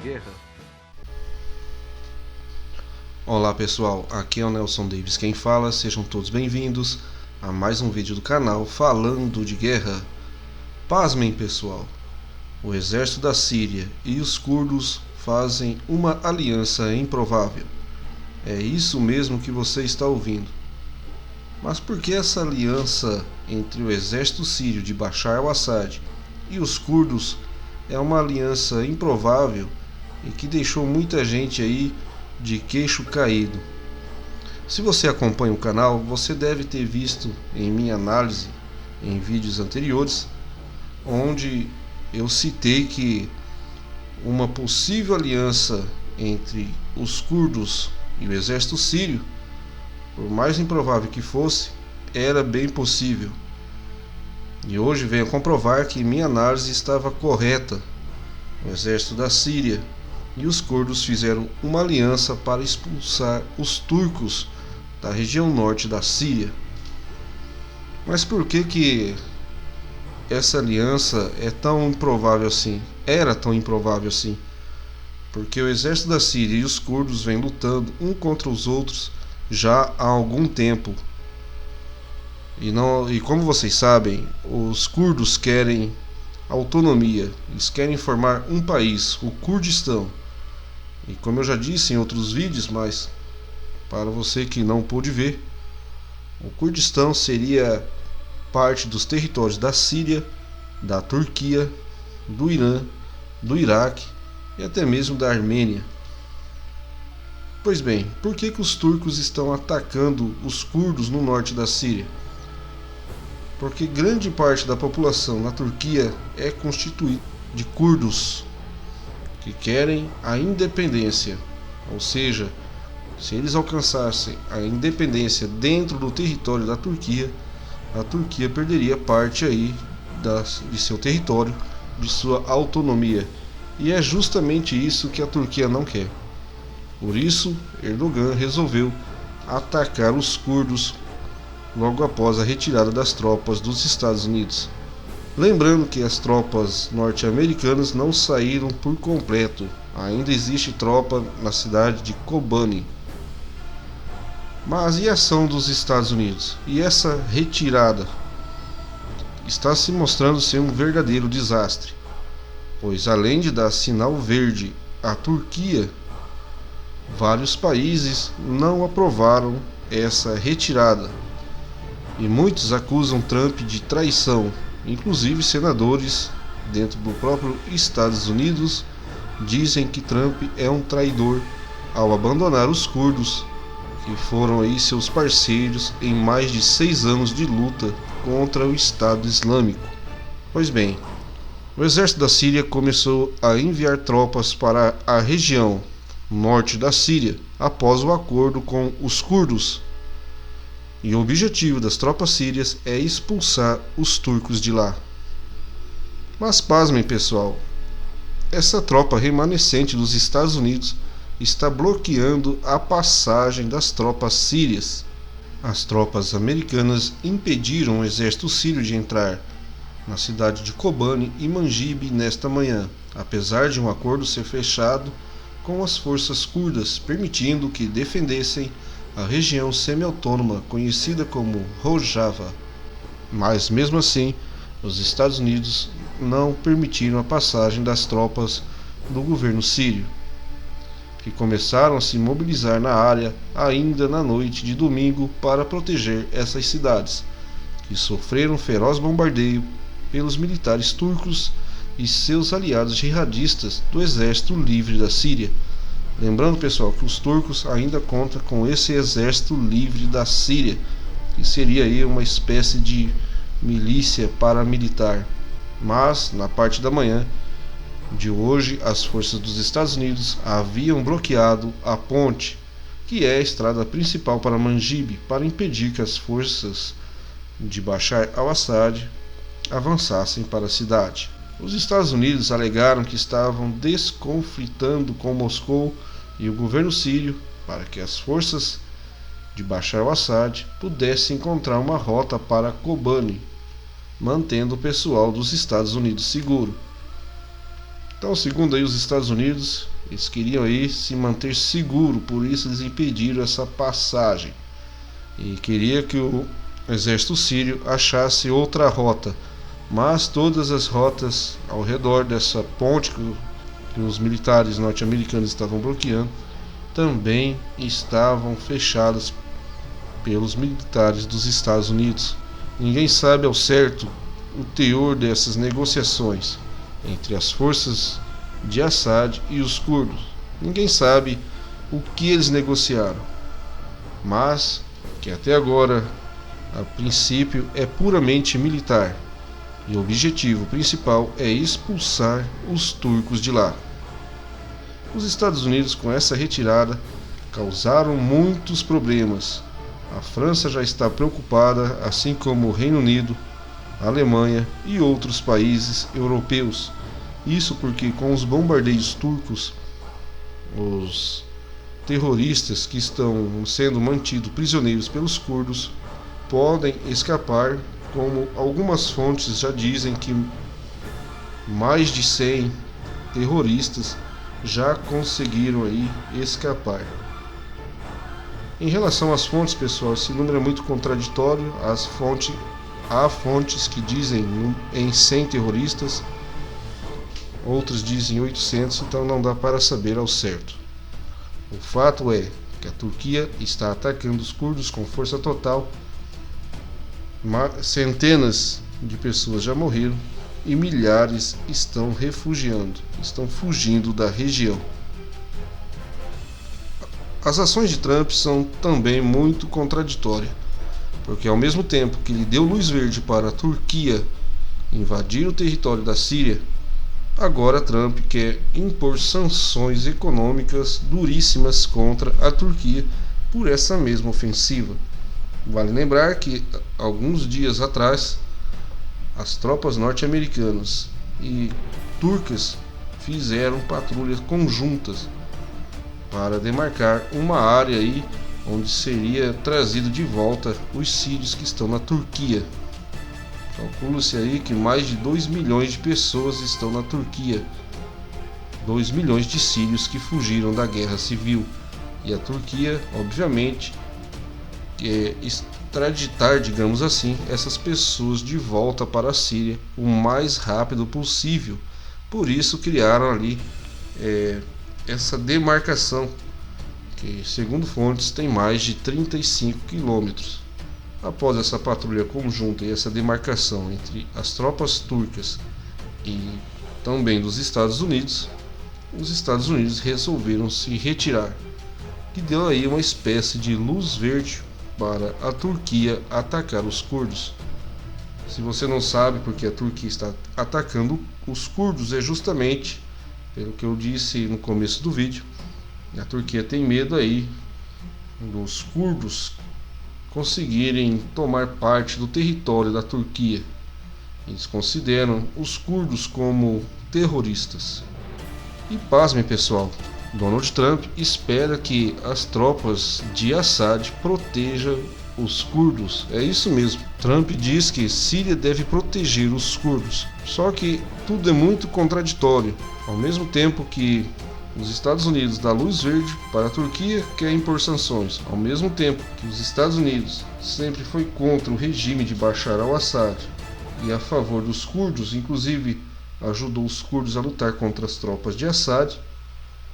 guerra. Olá pessoal, aqui é o Nelson Davis quem fala, sejam todos bem-vindos a mais um vídeo do canal falando de guerra. Pasmem pessoal, o exército da Síria e os curdos fazem uma aliança improvável. É isso mesmo que você está ouvindo. Mas por que essa aliança entre o exército sírio de Bashar al-Assad e os curdos é uma aliança improvável e que deixou muita gente aí de queixo caído? Se você acompanha o canal, você deve ter visto em minha análise em vídeos anteriores, onde eu citei que uma possível aliança entre os curdos e o exército sírio, por mais improvável que fosse, era bem possível. E hoje venho comprovar que minha análise estava correta. O exército da Síria e os curdos fizeram uma aliança para expulsar os turcos da região norte da Síria. Mas por que essa aliança é tão improvável assim? Era tão improvável assim? Porque o exército da Síria e os curdos vêm lutando um contra os outros já há algum tempo. E como vocês sabem, os curdos querem autonomia, eles querem formar um país, o Kurdistão. E como eu já disse em outros vídeos, mas para você que não pôde ver, o Kurdistão seria parte dos territórios da Síria, da Turquia, do Irã, do Iraque e até mesmo da Armênia. Pois bem, por que os turcos estão atacando os curdos no norte da Síria? Porque grande parte da população na Turquia é constituída de curdos que querem a independência, ou seja, se eles alcançassem a independência dentro do território da Turquia, a Turquia perderia parte aí de seu território, de sua autonomia. E é justamente isso que a Turquia não quer. Por isso, Erdogan resolveu atacar os curdos logo após a retirada das tropas dos Estados Unidos. Lembrando que as tropas norte-americanas não saíram por completo. Ainda existe tropa na cidade de Kobani. Mas e a ação dos Estados Unidos? E essa retirada está se mostrando ser um verdadeiro desastre, pois além de dar sinal verde à Turquia, vários países não aprovaram essa retirada e muitos acusam Trump de traição. Inclusive senadores dentro do próprio Estados Unidos dizem que Trump é um traidor ao abandonar os curdos, que foram aí seus parceiros em mais de 6 anos de luta contra o Estado Islâmico. Pois bem, o exército da Síria começou a enviar tropas para a região norte da Síria após o acordo com os curdos. E o objetivo das tropas sírias é expulsar os turcos de lá. Mas pasmem pessoal, essa tropa remanescente dos Estados Unidos está bloqueando a passagem das tropas sírias. As tropas americanas impediram o exército sírio de entrar na cidade de Kobani e Manjib nesta manhã, apesar de um acordo ser fechado com as forças curdas, permitindo que defendessem a região semi-autônoma conhecida como Rojava. Mas mesmo assim, os Estados Unidos não permitiram a passagem das tropas do governo sírio, que começaram a se mobilizar na área ainda na noite de domingo para proteger essas cidades, que sofreram feroz bombardeio pelos militares turcos e seus aliados jihadistas do Exército Livre da Síria. Lembrando pessoal que os turcos ainda contam com esse Exército Livre da Síria, que seria aí uma espécie de milícia paramilitar. Mas na parte da manhã de hoje, as forças dos Estados Unidos haviam bloqueado a ponte, que é a estrada principal para Manjib, para impedir que as forças de Bashar al-Assad avançassem para a cidade. Os Estados Unidos alegaram que estavam desconflitando com Moscou e o governo sírio para que as forças de Bashar al-Assad pudessem encontrar uma rota para Kobani, mantendo o pessoal dos Estados Unidos seguro. Então, segundo aí os Estados Unidos, eles queriam aí se manter seguro, por isso eles impediram essa passagem. E queria que o exército sírio achasse outra rota, mas todas as rotas ao redor dessa ponte que os militares norte-americanos estavam bloqueando também estavam fechadas pelos militares dos Estados Unidos. Ninguém sabe ao certo o teor dessas negociações entre as forças de Assad e os curdos. Ninguém sabe o que eles negociaram, mas que até agora, a princípio, é puramente militar e o objetivo principal é expulsar os turcos de lá. Os Estados Unidos, com essa retirada, causaram muitos problemas. A França já está preocupada, assim como o Reino Unido, a Alemanha e outros países europeus. Isso porque com os bombardeios turcos, os terroristas que estão sendo mantidos prisioneiros pelos curdos podem escapar, como algumas fontes já dizem que mais de 100 terroristas já conseguiram aí escapar. Em relação às fontes, pessoal, esse número é muito contraditório. Há fontes que dizem em 100 terroristas, outros dizem 800, então não dá para saber ao certo. O fato é que a Turquia está atacando os curdos com força total. Centenas de pessoas já morreram e milhares estão estão fugindo da região. As ações de Trump são também muito contraditórias, porque ao mesmo tempo que ele deu luz verde para a Turquia invadir o território da Síria, agora Trump quer impor sanções econômicas duríssimas contra a Turquia por essa mesma ofensiva. Vale lembrar que alguns dias atrás as tropas norte-americanas e turcas fizeram patrulhas conjuntas para demarcar uma área aí onde seria trazido de volta os sírios que estão na Turquia. Calcula-se aí que mais de 2 milhões de pessoas estão na Turquia, 2 milhões de sírios que fugiram da guerra civil, e a Turquia, obviamente, quer extraditar, digamos assim, essas pessoas de volta para a Síria o mais rápido possível. Por isso criaram ali essa demarcação, que segundo fontes tem mais de 35 quilômetros. Após essa patrulha conjunta e essa demarcação entre as tropas turcas e também dos Estados Unidos, os Estados Unidos resolveram se retirar, que deu aí uma espécie de luz verde para a Turquia atacar os curdos. Se você não sabe porque a Turquia está atacando os curdos, é justamente pelo que eu disse no começo do vídeo. A Turquia tem medo aí dos curdos conseguirem tomar parte do território da Turquia. Eles consideram os curdos como terroristas. E pasmem, pessoal, Donald Trump espera que as tropas de Assad protejam os curdos. É isso mesmo. Trump diz que Síria deve proteger os curdos. Só que tudo é muito contraditório. Ao mesmo tempo que os Estados Unidos dão luz verde para a Turquia, quer impor sanções. Ao mesmo tempo que os Estados Unidos sempre foi contra o regime de Bashar al-Assad e a favor dos curdos, inclusive ajudou os curdos a lutar contra as tropas de Assad,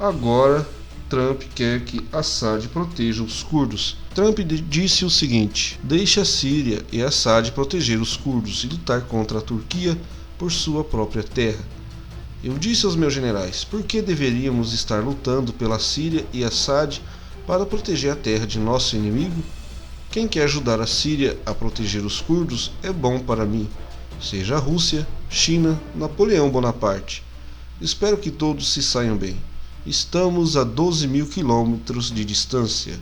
agora Trump quer que Assad proteja os curdos. Trump disse o seguinte: deixe a Síria e Assad proteger os curdos e lutar contra a Turquia por sua própria terra. Eu disse aos meus generais, por que deveríamos estar lutando pela Síria e Assad para proteger a terra de nosso inimigo? Quem quer ajudar a Síria a proteger os curdos é bom para mim, seja a Rússia, China, Napoleão Bonaparte. Espero que todos se saiam bem. Estamos a 12 mil quilômetros de distância.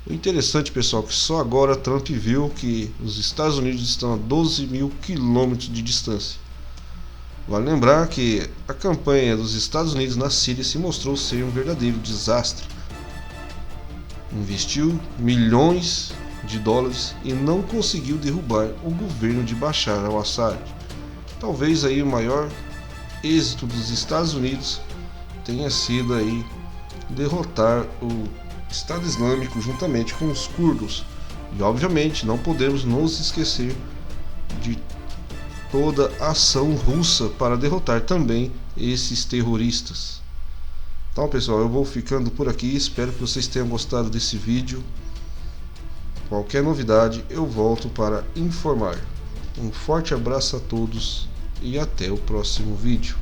O interessante, pessoal, é que só agora Trump viu que os Estados Unidos estão a 12 mil quilômetros de distância. Vale lembrar que a campanha dos Estados Unidos na Síria se mostrou ser um verdadeiro desastre. Investiu milhões de dólares e não conseguiu derrubar o governo de Bashar al-Assad. Talvez aí o maior êxito dos Estados Unidos tenha sido aí derrotar o Estado Islâmico juntamente com os curdos. E obviamente não podemos nos esquecer de toda a ação russa para derrotar também esses terroristas. Então, pessoal, eu vou ficando por aqui, espero que vocês tenham gostado desse vídeo. Qualquer novidade eu volto para informar. Um forte abraço a todos e até o próximo vídeo.